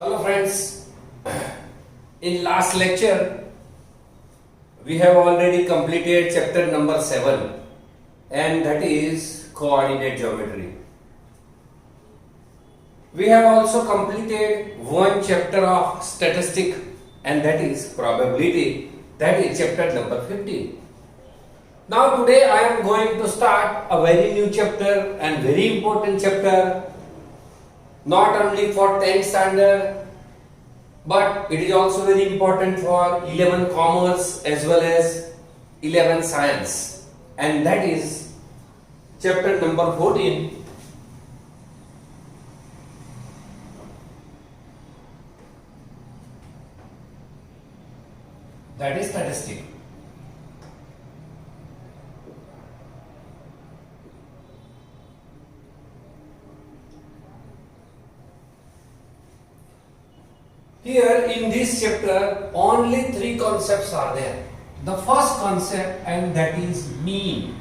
Hello friends, in last lecture we have already completed chapter number 7 and that is coordinate geometry. We have also completed one chapter of statistic and that is probability, that is chapter number 15. Now today I am going to start a very new chapter and very important chapter, not only for 10th standard but it is also very important for 11 commerce as well as 11 science, and that is chapter number 14, that is statistics. Here in this chapter only three concepts are there. The first concept and that is mean.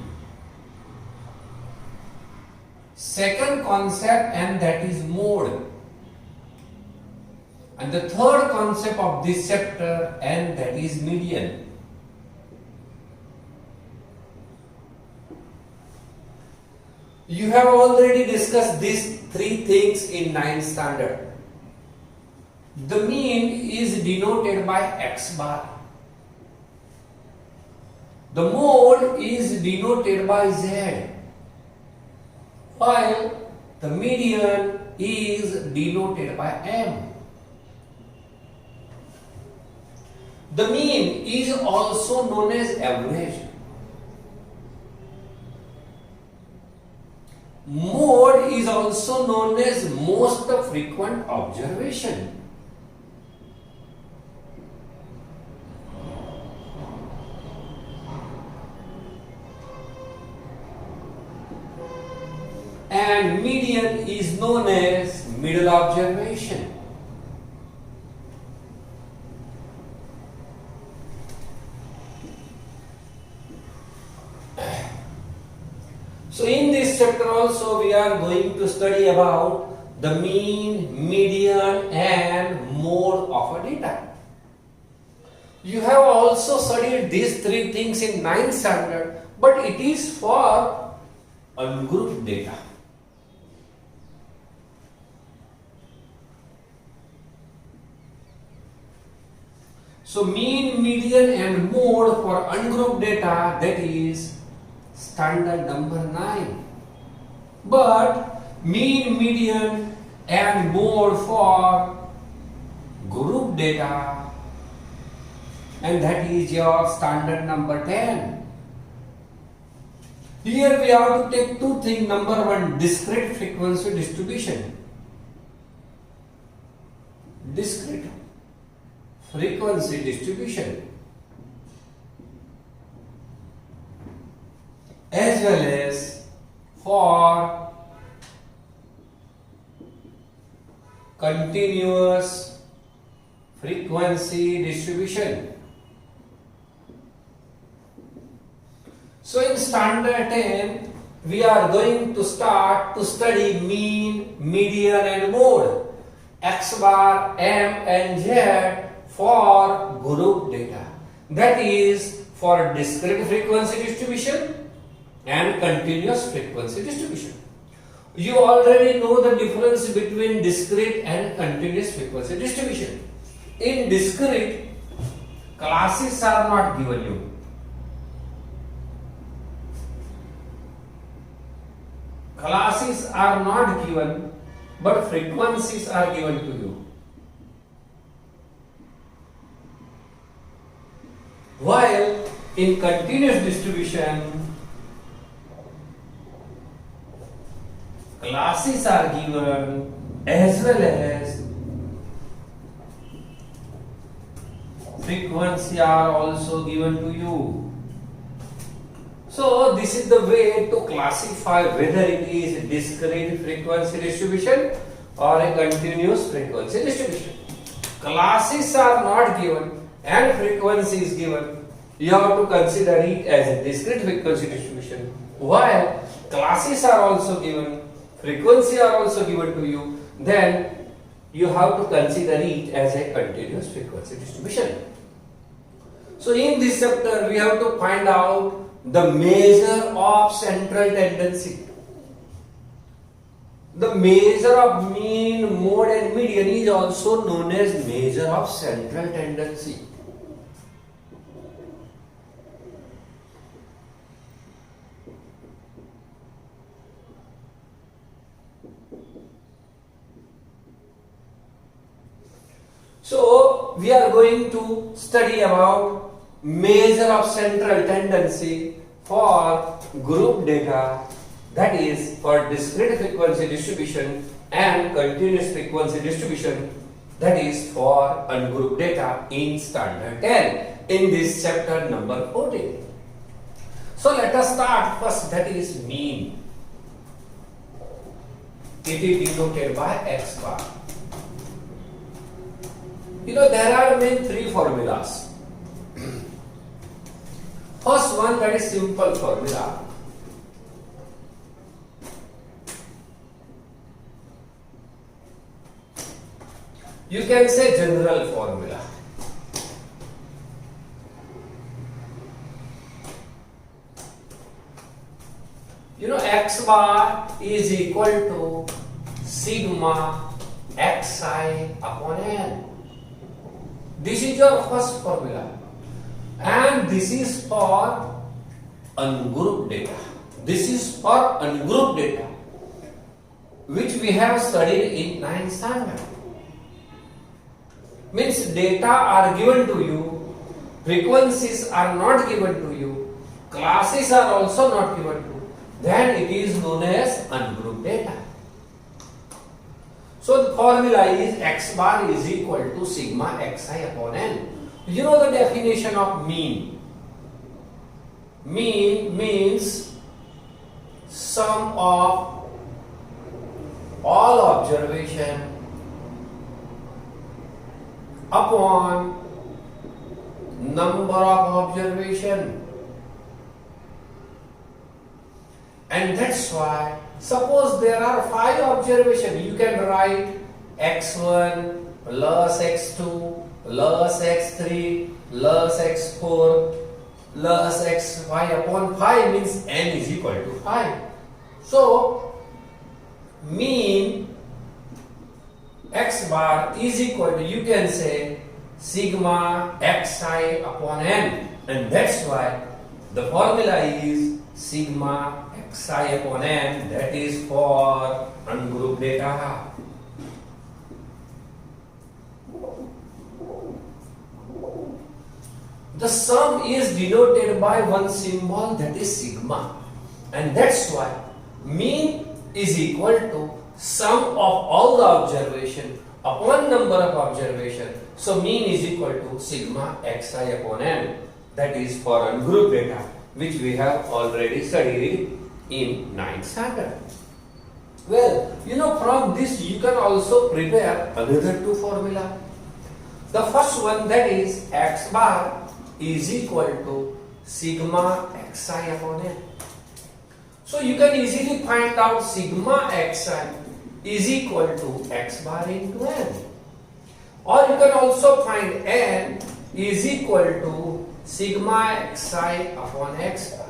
Second concept and that is mode. And the third concept of this chapter and that is median. You have already discussed these three things in 9th standard. The mean is denoted by x bar. The mode is denoted by z, while the median is denoted by m. The mean is also known as average. Mode is also known as most frequent observation. And median is known as middle observation. So in this chapter also we are going to study about the mean, median and mode of a data. You have also studied these three things in 9th standard, but it is for ungrouped data. So mean, median and mode for ungrouped data, that is standard number 9. But mean, median and mode for group data, and that is your standard number 10. Here we have to take two things. Number one, discrete frequency distribution. Discrete frequency distribution as well as for continuous frequency distribution. So in standard 10 we are going to start to study mean, median and mode, x bar, m and z for group data, that is for discrete frequency distribution and continuous frequency distribution. You already know the difference between discrete and continuous frequency distribution. In discrete, classes are not given you. Classes are not given, but frequencies are given to you. While in continuous distribution, classes are given as well as frequency are also given to you. So this is the way to classify whether it is discrete frequency distribution or a continuous frequency distribution. Classes are not given and frequency is given, you have to consider it as a discrete frequency distribution, while classes are also given, frequency are also given to you, then you have to consider it as a continuous frequency distribution. So in this chapter, we have to find out the measure of central tendency. The measure of mean, mode and median is also known as measure of central tendency. So we are going to study about measure of central tendency for group data, that is for discrete frequency distribution, and continuous frequency distribution, that is for ungrouped data in standard 10 in this chapter number 14. So let us start first, that is mean. It is denoted by x bar. You know, there are main three formulas. First one, that is simple formula. You can say general formula. You know, x bar is equal to sigma xi upon n. This is your first formula. And this is for ungrouped data. This is for ungrouped data, which we have studied in 9th standard. Means data are given to you, frequencies are not given to you, classes are also not given to you. Then it is known as ungrouped data. So the formula is x bar is equal to sigma xi upon n. You know the definition of mean. Mean means sum of all observation upon number of observation. And that's why, suppose there are 5 observations, you can write x1 plus x2 plus x3 plus x4 plus x5 upon 5 means n is equal to 5. So, mean x bar is equal to, you can say, sigma xi upon n, and that's why the formula is sigma xi upon n, that is for ungrouped data. The sum is denoted by one symbol, that is sigma, and that's why mean is equal to sum of all the observation upon number of observation. So mean is equal to sigma xi upon n, that is for ungrouped data, which we have already studied in 9th standard. Well, you know, from this you can also prepare another two formula. The first one, that is x bar is equal to sigma xi upon n. So you can easily find out sigma xi is equal to x bar into n. Or you can also find n is equal to sigma xi upon x bar.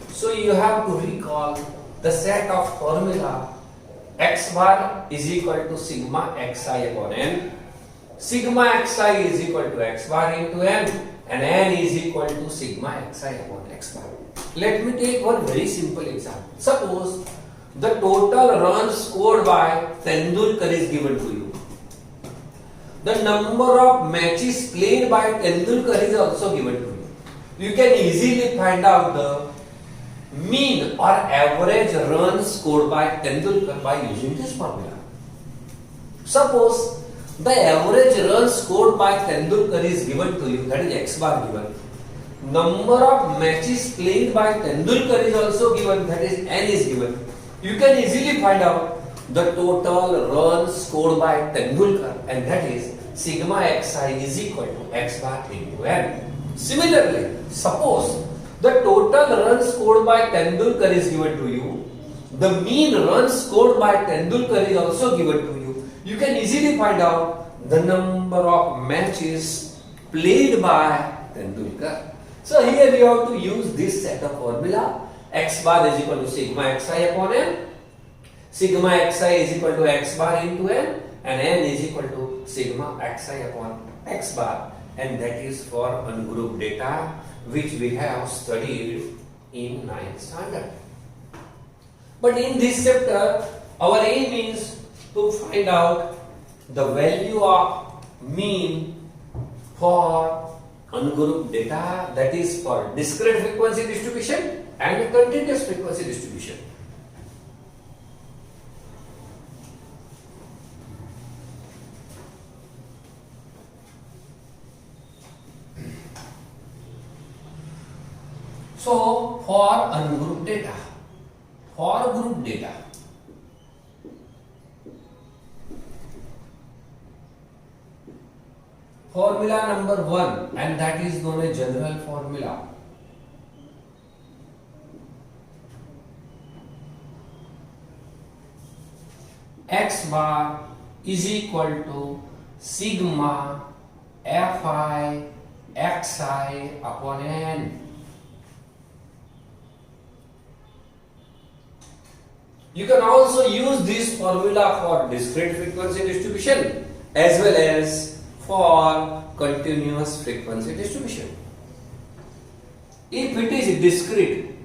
So you have to recall the set of formula. X bar is equal to sigma xi upon n. Sigma xi is equal to x bar into n, and n is equal to sigma xi upon x bar. Let me take one very simple example. Suppose the total runs scored by Tendulkar is given to you. The number of matches played by Tendulkar is also given to you. You can easily find out the mean or average runs scored by Tendulkar by using this formula. Suppose the average runs scored by Tendulkar is given to you, that is x bar given. Number of matches played by Tendulkar is also given, that is n is given. You can easily find out the total runs scored by Tendulkar, and that is sigma xi is equal to x bar into n. Similarly, suppose the total runs scored by Tendulkar is given to you, the mean runs scored by Tendulkar is also given to you, you can easily find out the number of matches played by Tendulkar. So here you have to use this set of formula. X bar is equal to sigma xi upon n. Sigma xi is equal to x bar into n, and n is equal to sigma xi upon x bar, and that is for ungrouped data which we have studied in 9th standard. But in this chapter, our aim is to find out the value of mean for ungrouped data, that is for discrete frequency distribution and continuous frequency distribution. So for ungrouped data, for group data, formula number 1, and that is known as general formula. X bar is equal to sigma fi xi upon n. You can also use this formula for discrete frequency distribution as well as for continuous frequency distribution. If it is discrete,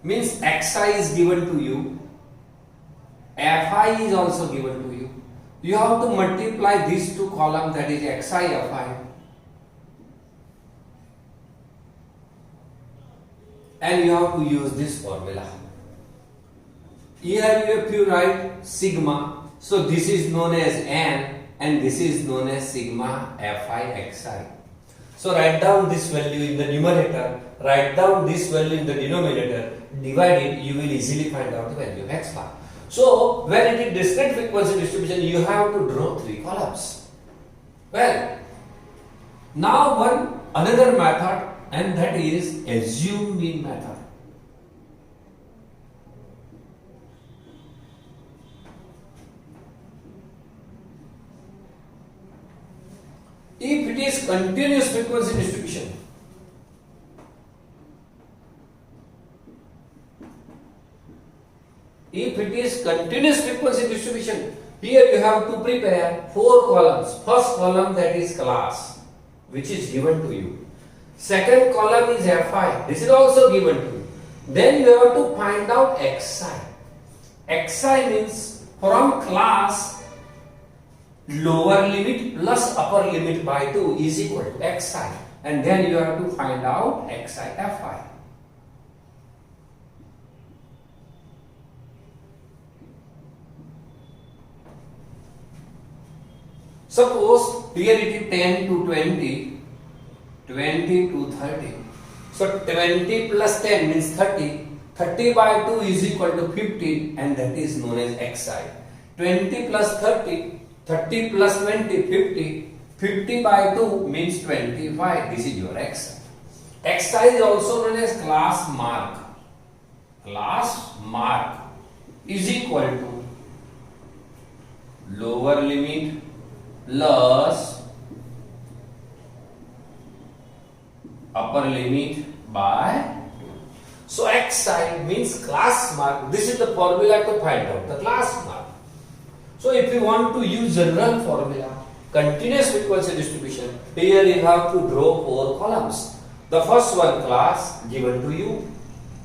means xi is given to you, fi is also given to you. You have to multiply these two columns, that is xi fi, and you have to use this formula. Here if you write sigma, so this is known as n and this is known as sigma fi xi. So write down this value in the numerator, write down this value in the denominator, divide it, you will easily find out the value of x bar. So when it is discrete frequency distribution, you have to draw 3 columns. Well, now another method, and that is assume mean method. If it is continuous frequency distribution, if it is continuous frequency distribution, here you have to prepare 4 columns. First column, that is class, which is given to you. Second column is fi, this is also given to you. Then you have to find out xi. Xi means from class, lower limit plus upper limit by 2 is equal to xi, and then you have to find out xi fi. Suppose here it is 10 to 20, 20 to 30. So 20 plus 10 means 30. 30 by 2 is equal to 50, and that is known as xi. 20 plus 30, 30 plus 20, 50. 50 by 2 means 25. This is your xi. Xi is also known as class mark. Class mark is equal to lower limit plus upper limit by 2. So xi means class mark. This is the formula to find out the class mark. So if you want to use general formula, continuous frequency distribution, here you have to draw 4 columns. The first one class given to you,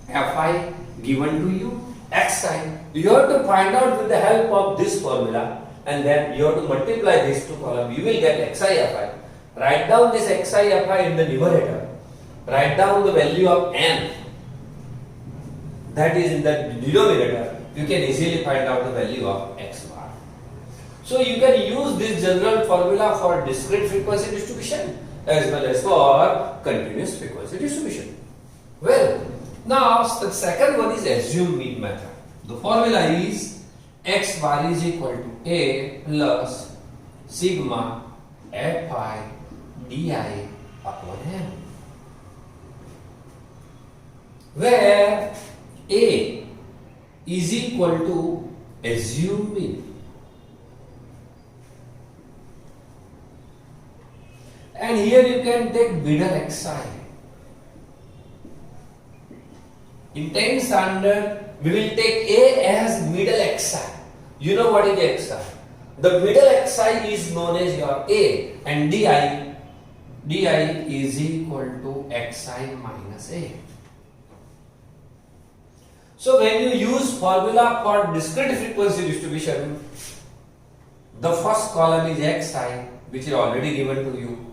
fi given to you, xi. You have to find out with the help of this formula, and then you have to multiply these 2 columns. You will get xi fi. Write down this xi fi in the numerator. Write down the value of n, that is in the denominator. You can easily find out the value of x bar. So you can use this general formula for discrete frequency distribution as well as for continuous frequency distribution. Well, now the second one is assume mean method. The formula is x bar is equal to a plus sigma fi di upon m, where A is equal to assumed mean. And here you can take middle xi. In 10 standard, we will take A as middle xi. You know what is xi? The middle xi is known as your A, and di is equal to xi minus A. So when you use formula for discrete frequency distribution, the first column is xi, which is already given to you.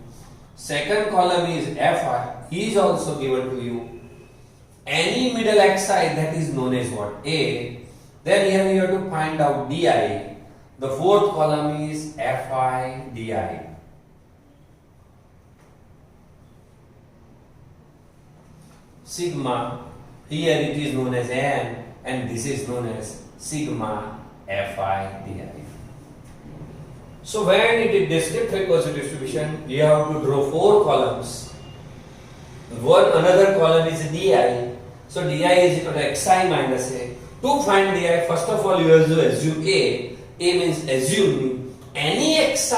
Second column is fi, is also given to you. Any middle xi, that is known as what? A. Then here you have to find out di. The fourth column is fi di. Sigma, here it is known as n, and this is known as sigma fi di. So when it is discrete frequency distribution, you have to draw 4 columns. Another column is di. So di is equal to xi minus a. To find di, first of all you have to assume a. A means assuming any xi,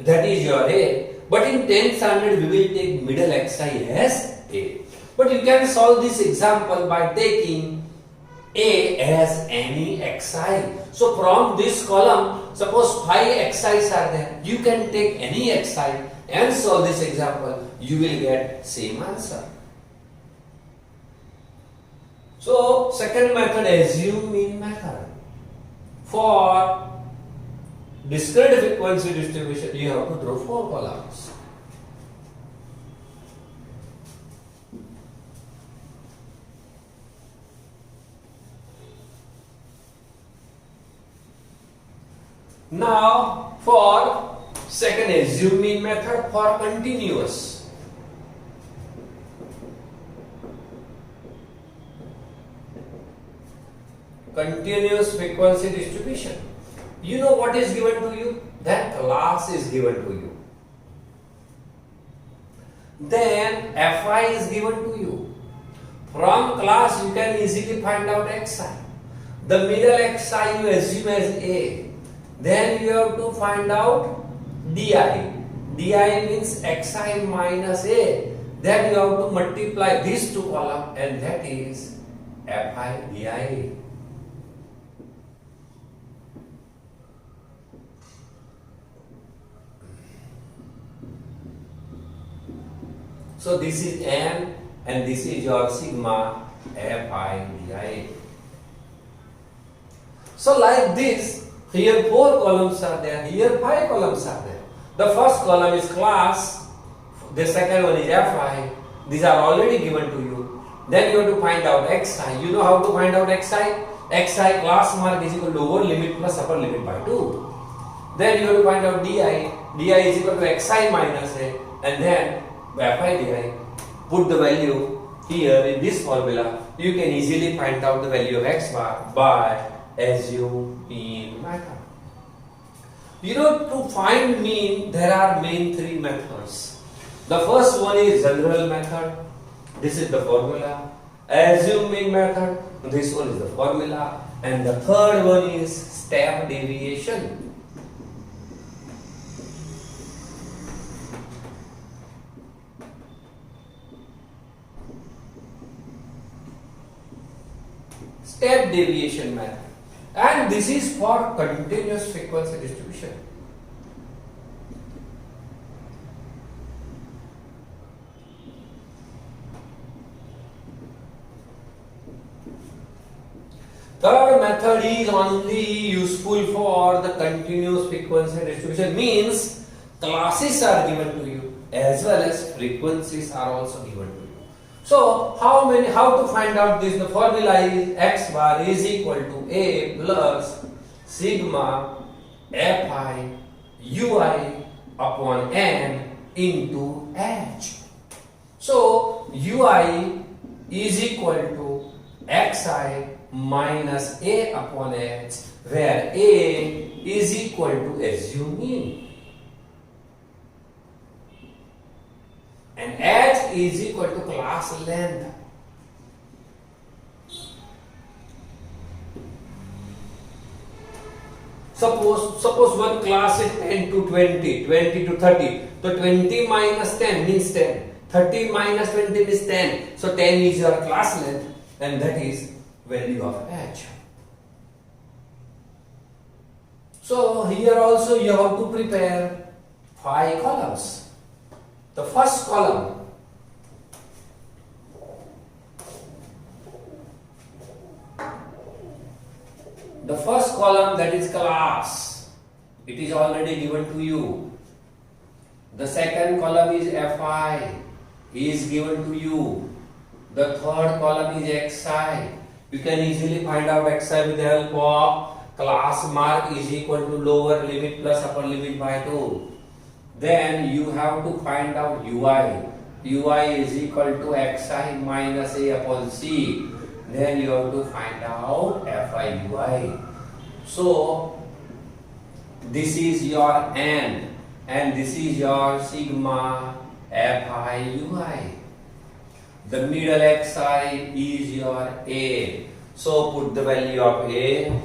that is your a. But in 10th standard we will take middle xi as a. But you can solve this example by taking a as any xi. So from this column, suppose 5 xi's are there, you can take any xi and solve this example. You will get same answer. So second method, assume mean method. For discrete frequency distribution, you have to draw 4 columns. Now for second assume mean method for continuous. Continuous frequency distribution. You know what is given to you? That class is given to you. Then fi is given to you. From class you can easily find out xi. The middle xi you assume as a. Then you have to find out di. Di means xi minus a. Then you have to multiply these 2 columns, and that is fi di. So this is n, and this is your sigma fi di. So like this, here 4 columns are there, here 5 columns are there. The first column is class, the second one is fi. These are already given to you. Then you have to find out xi. You know how to find out xi? Xi class mark is equal to lower limit plus upper limit by 2. Then you have to find out di. Di is equal to xi minus a, and then fi di. Put the value here in this formula. You can easily find out the value of x bar by assume mean method. You know, to find mean, there are main 3 methods. The first one is general method. This is the formula. Assume mean method. This one is the formula. And the third one is step deviation. Step deviation method. And this is for continuous frequency distribution. Third method is only useful for the continuous frequency distribution, means classes are given to you as well as frequencies are also given to you. So how to find out this? The formula is x bar is equal to a plus sigma fi ui upon n into h. So ui is equal to xi minus a upon h, where a is equal to assume mean. is equal to class length. Suppose one class is 10 to 20, 20 to 30. So 20 minus 10 means 10. 30 minus 20 is 10. So 10 is your class length, and that is value of h. So here also you have to prepare 5 columns. The first column, that is class, it is already given to you. The second column is fi, is given to you. The third column is xi. You can easily find out xi with the help of class mark is equal to lower limit plus upper limit by 2. Then you have to find out ui. Ui is equal to xi minus a upon c. Then you have to find out fi ui. So this is your n, and this is your sigma fi ui. The middle xi is your a. So put the value of a,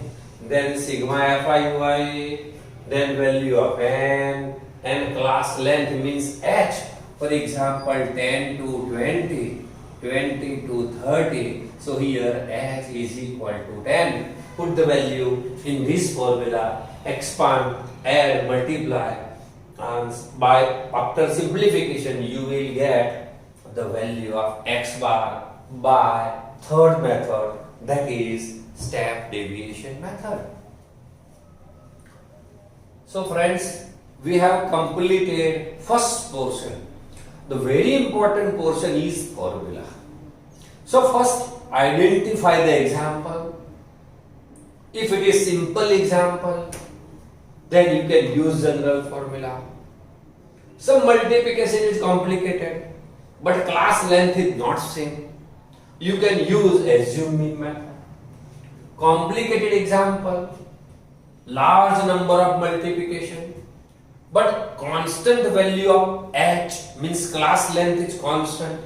then sigma fi ui, then value of n, and class length means h. For example, 10 to 20, 20 to 30. So here h is equal to 10. Put the value in this formula, expand, add, multiply, and after simplification you will get the value of x bar by third method, that is step deviation method. So friends, we have completed first portion. The very important portion is formula. So first identify the example. If it is simple example, then you can use general formula. Some multiplication is complicated, but class length is not same. You can use assume mean method. Complicated example, large number of multiplication, but constant value of h means class length is constant.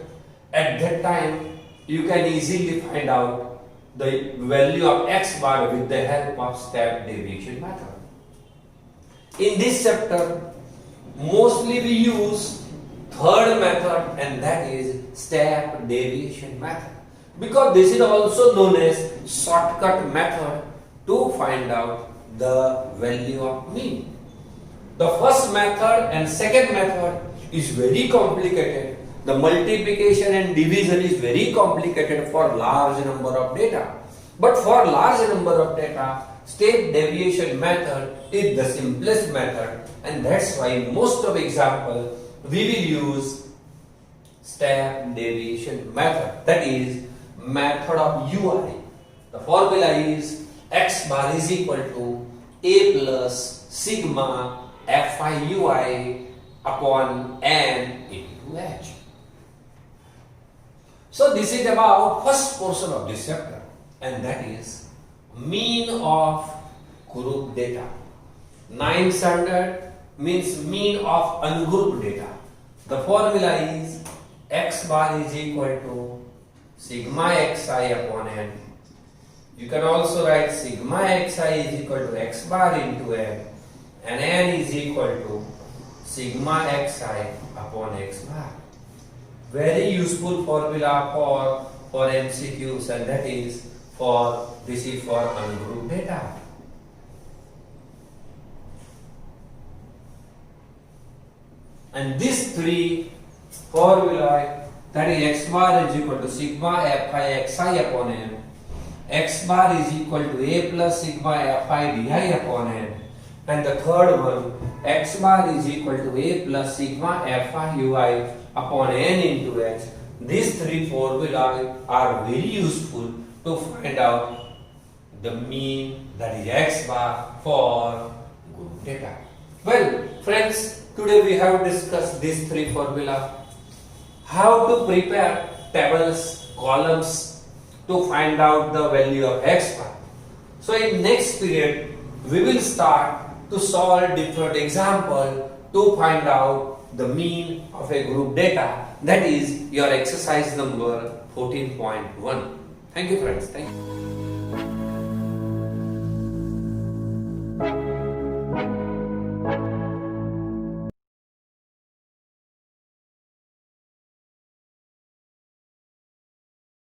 At that time, you can easily find out the value of x bar with the help of step deviation method. In this chapter, mostly we use third method, and that is step deviation method, because this is also known as shortcut method to find out the value of mean. The first method and second method is very complicated. The multiplication and division is very complicated for large number of data. But for large number of data, step deviation method is the simplest method, and that's why most of example we will use step deviation method, that is method of ui. The formula is x bar is equal to a plus sigma fi ui upon n into h. So this is about first portion of this chapter, and that is mean of group data. 9th standard means mean of ungrouped data. The formula is x bar is equal to sigma xi upon n. You can also write sigma xi is equal to x bar into n, and n is equal to sigma xi upon x bar. Very useful formula for MCQs, and that is this is for ungrouped data. And these three formula, that is x bar is equal to sigma fi xi upon n, x bar is equal to a plus sigma fi di upon n, and the third one, x bar is equal to a plus sigma fi ui upon n into h. These three formulas are very useful to find out the mean, that is x bar, for group data. Well, friends, today we have discussed these three formulas. How to prepare tables, columns to find out the value of x bar. So in next period, we will start to solve different example to find out the mean of a group data. That is your exercise number 14.1. Thank you friends. Thank you.